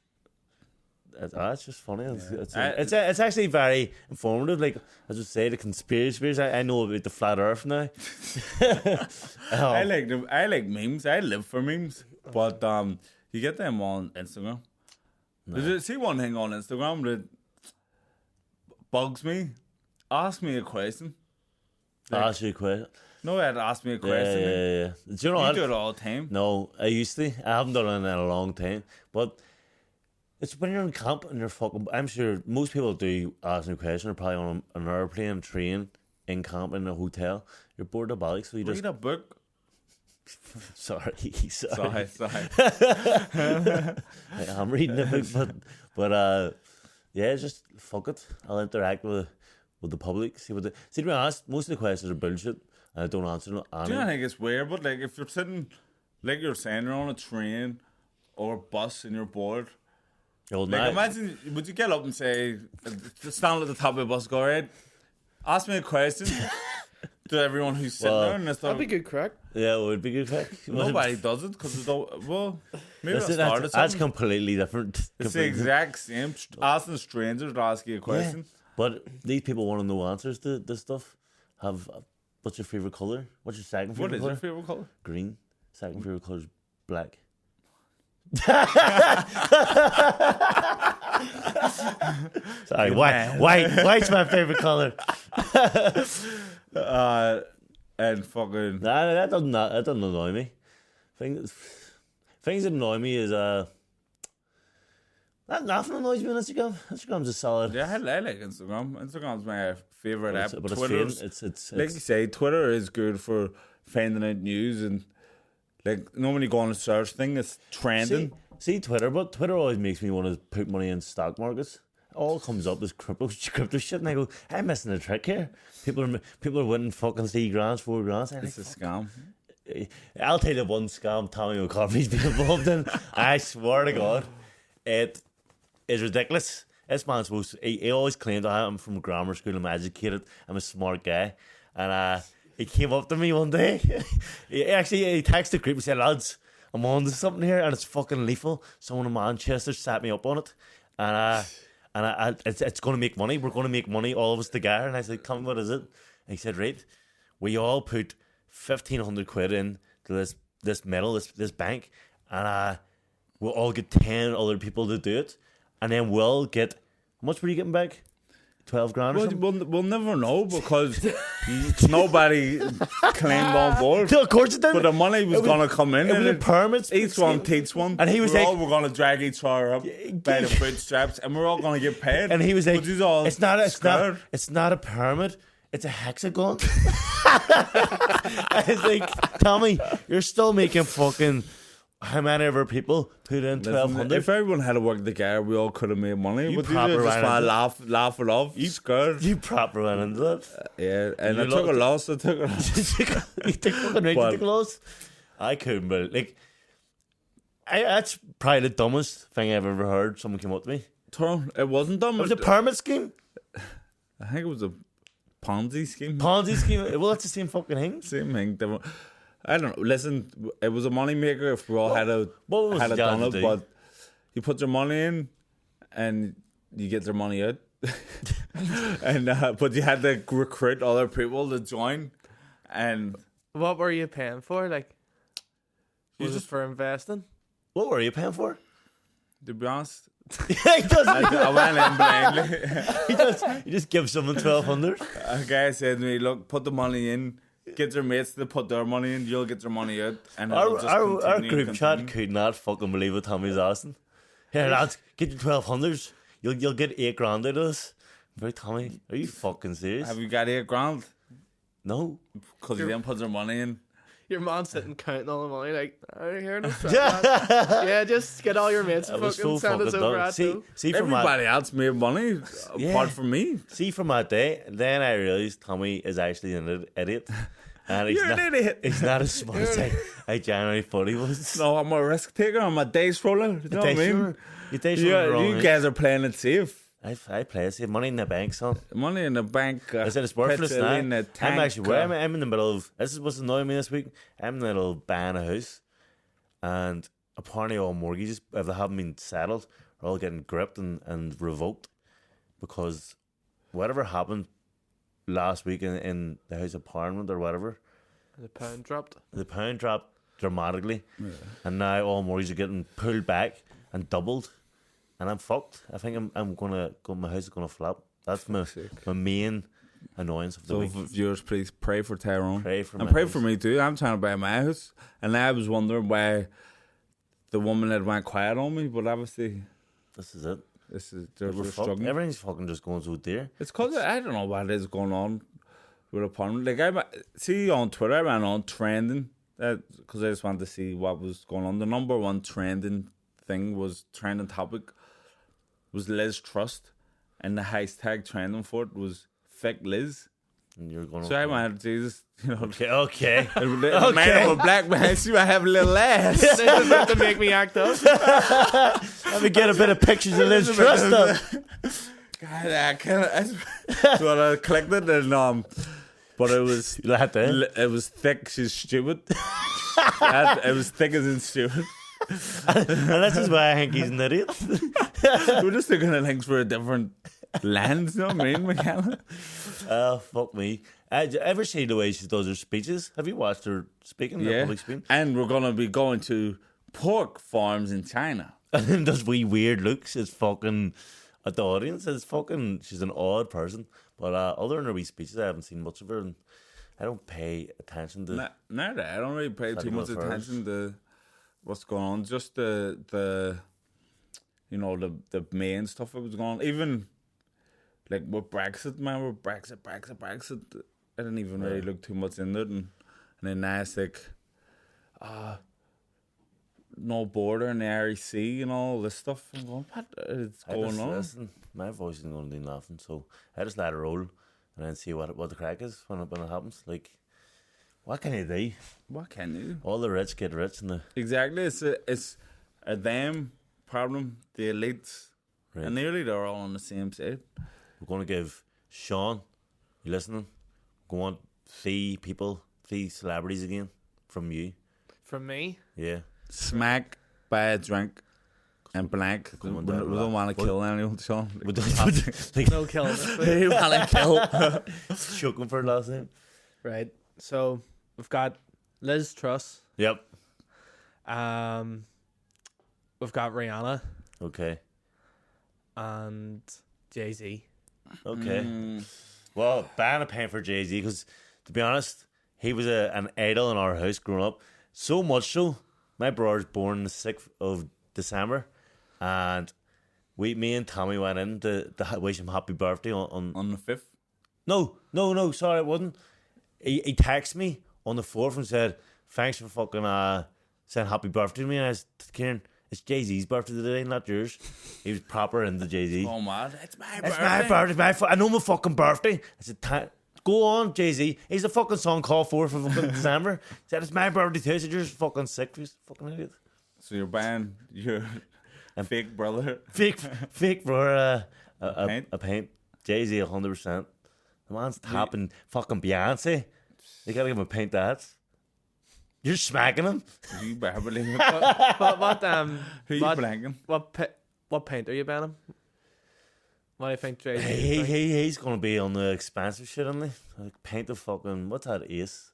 Speaker 2: It's just funny. It's actually very informative. Like as I say, the conspiracy theories. I know about the flat Earth now.
Speaker 1: I like memes. I live for memes. But you get them on Instagram. No. Did you see one thing on Instagram that bugs me? Ask me a question.
Speaker 2: Like, ask you a question.
Speaker 1: No, I'd ask me a question.
Speaker 2: Yeah. Do you know
Speaker 1: you do it all the time.
Speaker 2: No, I used to. I haven't done it in a long time, but. It's when you're in camp and you're fucking... I'm sure most people do ask me a question. They're probably on an airplane, train, in camp, in a hotel. You're bored of body, so you just...
Speaker 1: Read a book.
Speaker 2: Sorry. I'm reading a book, but yeah, just fuck it. I'll interact with with the public. See, to be honest, most of the questions are bullshit, and I don't answer them.
Speaker 1: Do you not think it's weird? But like, if you're sitting, like you're saying, you're on a train or a bus and you're bored. Like, imagine, would you get up and say, stand at the top of the bus, go, right, ask me a question to everyone who's sitting there, and
Speaker 3: that'd be good crack.
Speaker 2: Yeah, it would be good crack.
Speaker 1: Nobody does it because maybe
Speaker 2: that's completely different.
Speaker 1: It's the exact same. Asking strangers to ask you a question.
Speaker 2: Yeah, but these people want to know answers to this stuff. What's your favorite color? What's your second favorite color?
Speaker 1: What is your favorite color?
Speaker 2: Green. Second favorite color is black. Sorry, white's my favorite color.
Speaker 1: And fucking
Speaker 2: that doesn't annoy me. Things that annoy me is nothing annoys me on Instagram. Instagram's a solid.
Speaker 1: Yeah, I like Instagram. Instagram's my favorite app.
Speaker 2: But
Speaker 1: Twitter's,
Speaker 2: it's
Speaker 1: like you say, Twitter is good for finding out news and like when you go on a search thing, it's trending.
Speaker 2: See Twitter, but Twitter always makes me want to put money in stock markets. It all comes up as crypto shit, and I go, I'm missing a trick here. People are winning fucking $3 grand, $4 grand.
Speaker 1: It's a scam.
Speaker 2: I'll tell you one scam Tommy McCarthy's been involved in. I swear to God, it is ridiculous. This man's supposed to, he always claimed I'm from grammar school, I'm educated, I'm a smart guy, and he came up to me one day. he texted the group and said, lads, I'm on to something here and it's fucking lethal. Someone in Manchester set me up on it. And it's going to make money. We're going to make money, all of us together. And I said, come, what is it? And he said, right, we all put 1,500 quid in to this medal, this bank. And we'll all get 10 other people to do it. And then we'll get, how much were you getting back? 12 grand or something?
Speaker 1: We'll never know because nobody claimed on board.
Speaker 2: No, of course it didn't.
Speaker 1: But the money was going to come in.
Speaker 2: It was a permits.
Speaker 1: Each one takes one.
Speaker 2: And he was
Speaker 1: we're going to drag each other up by the bootstraps and we're all going to get paid.
Speaker 2: And he was like, it's not a permit. It's a hexagon. I was like, Tommy, you're still making fucking... How many of our people put in 1,200?
Speaker 1: If everyone had worked together, we all could have made money. Would you just want to laugh it off? You scared?
Speaker 2: You proper went into that.
Speaker 1: Yeah, and I took a loss.
Speaker 2: You took fucking right, you took a loss. I couldn't believe like. That's probably the dumbest thing I've ever heard. Someone came up to me.
Speaker 1: Tyrone, it wasn't dumb.
Speaker 2: It was a permit scheme.
Speaker 1: I think it was a Ponzi scheme.
Speaker 2: Ponzi scheme. Well, that's the same fucking thing.
Speaker 1: Same thing. Different. I don't know. Listen, it was a money maker if we all had done it, but you put your money in and you get their money out. And but you had to recruit other people to join. And
Speaker 3: what were you paying for? Like, was it for investing?
Speaker 2: What were you paying for?
Speaker 1: To be honest,
Speaker 2: he does.
Speaker 1: I went in blindly.
Speaker 2: He just gives someone 1,200.
Speaker 1: A guy said to me, "Look, put the money in." Get their mates to put their money in, you'll get their money out. And
Speaker 2: our group chat could not fucking believe what Tommy's asking. Here, lads, get your 1,200s. You'll get 8 grand out of us. Very Tommy, are you fucking serious?
Speaker 1: Have you got 8 grand?
Speaker 2: No.
Speaker 1: Because you didn't put their money in.
Speaker 3: Your man's sitting counting all the money, like, are you hearing us? Yeah, just get all your mates and fucking send us over at
Speaker 2: see
Speaker 1: everybody else made money apart from me.
Speaker 2: See, from that day, then I realised Tommy is actually an idiot. And
Speaker 1: You're an idiot.
Speaker 2: He's not as smart as I generally thought he was.
Speaker 1: No, I'm a risk taker. I'm a dice roller. You know what I mean? You guys are playing it safe.
Speaker 2: I play it safe. Money in the bank, son.
Speaker 1: Money in the bank.
Speaker 2: I said it's worthless now. I'm actually where I'm in the middle of. This is what's annoying me this week. I'm in the middle of buying a house, and apparently all mortgages, if they haven't been settled, are all getting gripped and revoked because whatever happened last week in the House of Parliament or whatever,
Speaker 3: the pound dropped.
Speaker 2: The pound dropped dramatically, and now all mortgages are getting pulled back and doubled. And I'm fucked. I think I'm gonna go. My house is gonna flop. That's my main annoyance of the week.
Speaker 1: So viewers, please pray for Tyrone.
Speaker 2: Pray for
Speaker 1: me too. I'm trying to buy my house, and I was wondering why the woman had went quiet on me. But obviously,
Speaker 2: this is it.
Speaker 1: They're struggling.
Speaker 2: Everything's fucking just going so dear.
Speaker 1: It's because I don't know what is going on with Apartment. Like I see on Twitter, I ran on trending because I just wanted to see what was going on. The number one trending topic was Liz Trust, and the hashtag trending for it was thick Liz.
Speaker 2: And you're going.
Speaker 1: So I went, Jesus, you know.
Speaker 2: Okay.
Speaker 1: The man of a black man, see, I have a little ass.
Speaker 3: This is about to make me act up.
Speaker 2: Let me get a bit of pictures of Liz Truss up.
Speaker 1: God, I can't. So I clicked it and but it was
Speaker 2: You laughed, eh?
Speaker 1: it was thick. She's stupid. It was thick as in stupid.
Speaker 2: And this is why I think he's an idiot.
Speaker 1: We're just looking at things for a different lens. You know what I mean, McKenna?
Speaker 2: Oh, fuck me. Did you ever see the way she does her speeches? Have you watched her speaking? Her public speaking?
Speaker 1: And we're gonna be going to pork farms in China.
Speaker 2: And then does wee weird looks. It's fucking at the audience. It's fucking. She's an odd person. But other than her wee speeches, I haven't seen much of her, and I don't pay attention to.
Speaker 1: Neither. I don't really pay too much attention to what's going on. Just the you know the main stuff that was going on. Even like with Brexit, man, with Brexit. I didn't even really look too much into it, and then now it's like no border in the REC and all this stuff. I'm going, what is going on?
Speaker 2: Listen, my voice isn't going to do nothing, so I just let it roll and then see what the crack is when it happens. Like, what can you do?
Speaker 1: What can you do?
Speaker 2: All the rich get rich, and
Speaker 1: Exactly. It's a them problem, the elites,
Speaker 2: right.
Speaker 1: and nearly they're all on the same side.
Speaker 2: We're going to give Sean, you listening? Go on, three celebrities again from you.
Speaker 3: From me?
Speaker 2: Yeah.
Speaker 1: Smack, buy a drink, and blank. We don't want to kill anyone, Sean.
Speaker 2: We don't
Speaker 3: No killing.
Speaker 1: We want to kill.
Speaker 2: choking for last name.
Speaker 3: Right. So we've got Liz Truss.
Speaker 2: Yep.
Speaker 3: We've got Rihanna
Speaker 2: Okay.
Speaker 3: and Jay-Z.
Speaker 2: Okay. Well, ban a pen for Jay-Z because, to be honest, he was an idol in our house growing up. So much so, my brother's born the 6th of December, and me and Tommy went in to wish him happy birthday on
Speaker 1: the 5th.
Speaker 2: No, sorry, it wasn't. He texted me on the 4th and said, thanks for fucking saying happy birthday to me. And I was, Kieran, it's Jay-Z's birthday today, not yours. He was proper into Jay-Z.
Speaker 1: Oh, man, it's my birthday.
Speaker 2: It's my birthday. I know my fucking birthday. I said, go on, Jay-Z. He's a fucking song called for fucking December. He said, it's my birthday too. I said, you're fucking sick. You're fucking idiot.
Speaker 1: So you're buying your fake brother.
Speaker 2: Fake for
Speaker 1: paint?
Speaker 2: a paint. Jay-Z 100%. The man's tapping fucking Beyonce. You gotta give him a paint that. You're smacking him.
Speaker 1: You better believe it.
Speaker 3: What
Speaker 1: Who you blanking?
Speaker 3: what paint are you banning? What do you think, Jay-Z?
Speaker 2: He's gonna be on the expensive shit, isn't he? Like paint the fucking what's that? Ace?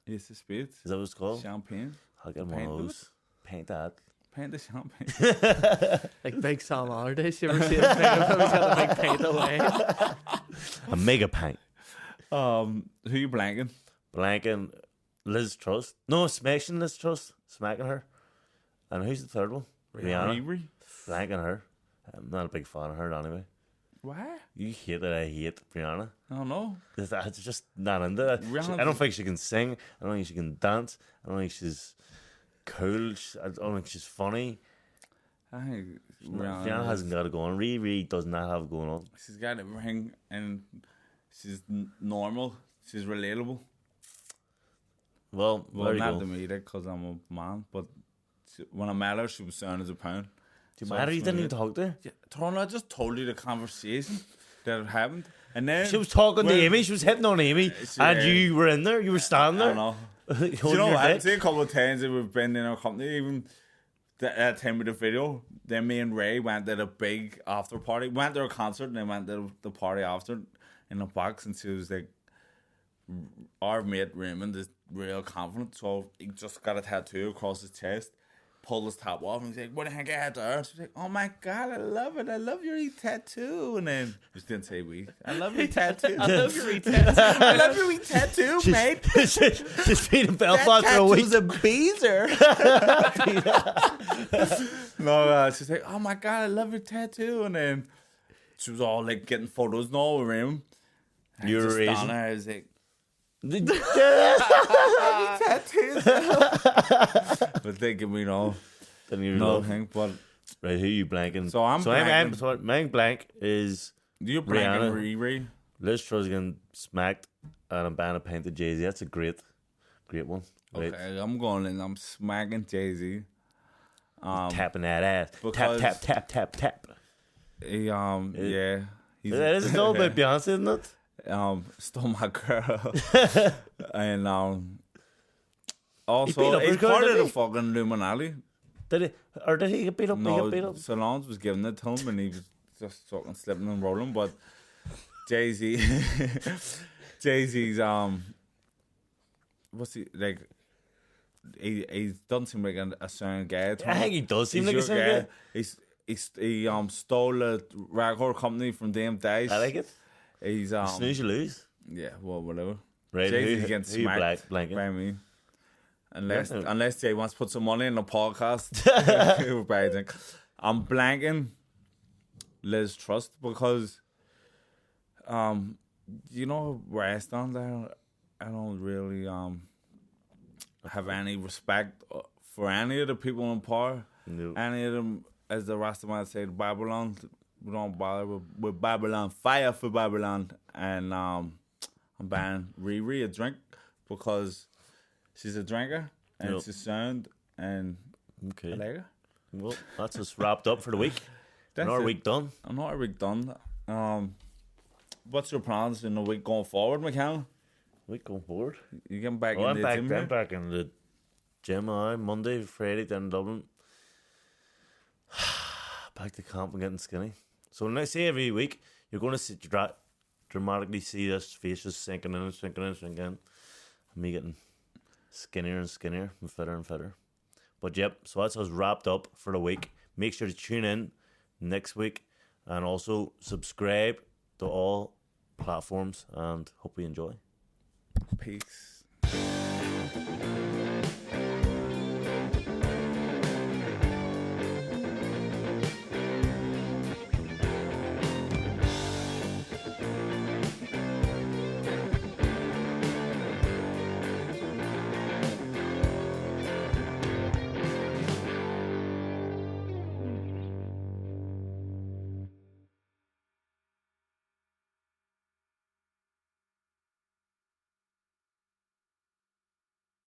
Speaker 1: Ace of Spades.
Speaker 2: Is that what it's called?
Speaker 1: Champagne.
Speaker 2: I'll get one of those. Paint that.
Speaker 1: Paint the champagne.
Speaker 3: Like Big Sam Allardyce. You ever see a thing of him? He's got the big paint away.
Speaker 2: A mega paint.
Speaker 1: Who you blanking?
Speaker 2: Blanking Liz Truss. No, smashing Liz Truss. Smacking her. And who's the third one? Rihanna.
Speaker 1: Riri?
Speaker 2: Blanking her. I'm not a big fan of her anyway.
Speaker 1: Why?
Speaker 2: You hate that I hate Rihanna.
Speaker 1: I don't know.
Speaker 2: It's just not into it. I don't think she can sing. I don't think she can dance. I don't think she's cool. I don't think she's funny.
Speaker 1: I think
Speaker 2: Rihanna hasn't got it going. Riri does not have it going on.
Speaker 1: She's got everything, and she's normal. She's relatable.
Speaker 2: Well, there you
Speaker 1: not
Speaker 2: go.
Speaker 1: to me, because I'm a man, but when I met her, she was sound as a pound.
Speaker 2: Do you matter? You didn't even talk to her.
Speaker 1: Yeah, Tyrone, I just told you the conversation that happened, and then
Speaker 2: She was talking to Amy. She was hitting on Amy, and you were in there. You were standing there.
Speaker 1: I know.
Speaker 2: Holding
Speaker 1: You know,
Speaker 2: your
Speaker 1: I'd
Speaker 2: dick.
Speaker 1: say a couple of times that we've been in our company, even that time of the video, then me and Ray went to a big after party. Went to a concert and then went to the party after in the box, and she was like, our mate Raymond is real confident, so he just got a tattoo across his chest, pulled his top off, and he's like, what the heck I had there? She's like, oh my god, I love it. I love your tattoo. And then just didn't say we. I love your tattoo.
Speaker 3: I love your tattoo.
Speaker 1: I love your tattoo, mate.
Speaker 2: She's been in Belfast for a week.
Speaker 1: a beezer. No, she's like, oh my god, I love your tattoo. And then she was all like getting photos and all with him. And
Speaker 2: You're
Speaker 1: just
Speaker 2: Asian.
Speaker 1: down there, I was like, tattoos. But they give me no thing. But
Speaker 2: Right, who you blanking?
Speaker 1: So I'm blanking.
Speaker 2: Mine blank is
Speaker 1: you're blanking
Speaker 2: Rihanna.
Speaker 1: Riri.
Speaker 2: Liz Truss getting smacked, and I'm buying a pint of Jay-Z. That's a great one. Right.
Speaker 1: Okay, I'm going in. I'm smacking Jay-Z.
Speaker 2: Tapping that ass.
Speaker 1: because-
Speaker 2: Tap, tap, tap, tap, tap.
Speaker 1: He, yeah. He's,
Speaker 2: This is all about Beyonce, isn't it?
Speaker 1: stole my girl. And
Speaker 2: He beat
Speaker 1: also,
Speaker 2: up his
Speaker 1: he's
Speaker 2: girl,
Speaker 1: part of
Speaker 2: didn't
Speaker 1: the
Speaker 2: he?
Speaker 1: fucking Illuminati.
Speaker 2: Did he get beat up? He
Speaker 1: No,
Speaker 2: got beat up.
Speaker 1: Solange was giving it to him and he was just fucking slipping and rolling. But Jay-Z, Jay-Z's, what's he, like, he doesn't seem like a certain guy.
Speaker 2: I think he does seem
Speaker 1: He's
Speaker 2: like a
Speaker 1: your
Speaker 2: certain guy.
Speaker 1: He stole a record company from them days.
Speaker 2: I like it.
Speaker 1: He's
Speaker 2: Snooze, you lose.
Speaker 1: yeah, well, whatever.
Speaker 2: Right,
Speaker 1: Jay-Z's
Speaker 2: who
Speaker 1: getting
Speaker 2: you
Speaker 1: smacked
Speaker 2: blanking?
Speaker 1: by me. Unless
Speaker 2: Yeah.
Speaker 1: unless Jay wants to put some money in the podcast, we'll probably think. I'm blanking Liz Truss because, you know where I stand there. I don't really have any respect for any of the people in power.
Speaker 2: No.
Speaker 1: Any of them, as the Rastaman say, Babylon. We don't bother with Babylon. Fire for Babylon. And I'm buying Riri a drink because she's a drinker and
Speaker 2: Yep.
Speaker 1: she's sound and I
Speaker 2: Okay.
Speaker 1: like her.
Speaker 2: Well, that's us wrapped up for the week.
Speaker 1: That's
Speaker 2: Another
Speaker 1: it.
Speaker 2: week done.
Speaker 1: Another week done. What's your plans in the week going forward, McKenna?
Speaker 2: Week going forward.
Speaker 1: You getting back
Speaker 2: Oh,
Speaker 1: in
Speaker 2: I'm
Speaker 1: the
Speaker 2: back.
Speaker 1: gym
Speaker 2: I'm
Speaker 1: here?
Speaker 2: back in the gym. Monday, Friday down in Dublin. Back to camp and getting skinny. So when I say every week, you're going to see, dramatically see this face just sinking in and sinking in and sinking in. And me getting skinnier and skinnier and fitter and fitter. But yep, so that's us wrapped up for the week. Make sure to tune in next week and also subscribe to all platforms and hope you enjoy.
Speaker 1: Peace.